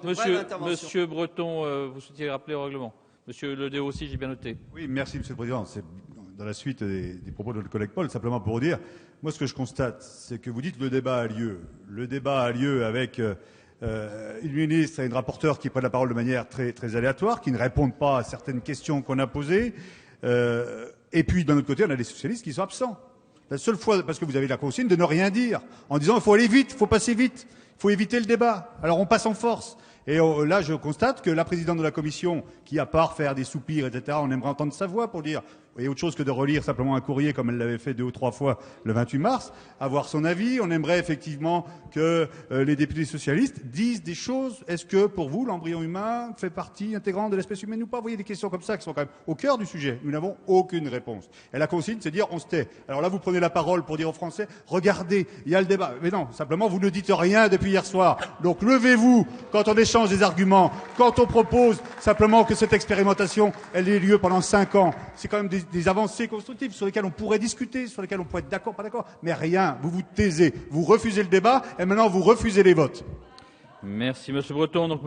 Monsieur Breton, vous souhaitiez rappeler au règlement. Monsieur Ledéo aussi, j'ai bien noté. Oui, merci Monsieur le Président. C'est dans la suite des propos de notre collègue Paul, simplement pour dire, moi ce que je constate, c'est que vous dites que le débat a lieu. Le débat a lieu avec une ministre et une rapporteure qui prennent la parole de manière très, très aléatoire, qui ne répondent pas à certaines questions qu'on a posées. Et puis, d'un autre côté, on a des socialistes qui sont absents. La seule fois, parce que vous avez la consigne de ne rien dire, en disant il faut aller vite, il faut passer vite, il faut éviter le débat. Alors on passe en force. Et là, je constate que la présidente de la commission, qui à part faire des soupirs, etc., on aimerait entendre sa voix pour dire, et autre chose que de relire simplement un courrier comme elle l'avait fait 2 ou 3 fois le 28 mars, avoir son avis. On aimerait effectivement que les députés socialistes disent des choses. Est-ce que pour vous, l'embryon humain fait partie intégrante de l'espèce humaine ou pas? Vous voyez des questions comme ça qui sont quand même au cœur du sujet. Nous n'avons aucune réponse. Et la consigne, c'est dire on se tait. Alors là, vous prenez la parole pour dire aux Français, regardez, il y a le débat. Mais non, simplement, vous ne dites rien depuis hier soir. Donc levez-vous quand on échange des arguments, quand on propose simplement que cette expérimentation, elle ait lieu pendant 5 ans. C'est quand même des avancées constructives sur lesquelles on pourrait discuter, sur lesquelles on pourrait être d'accord, pas d'accord. Mais rien, vous vous taisez, vous refusez le débat et maintenant vous refusez les votes. Merci Monsieur Breton. Donc,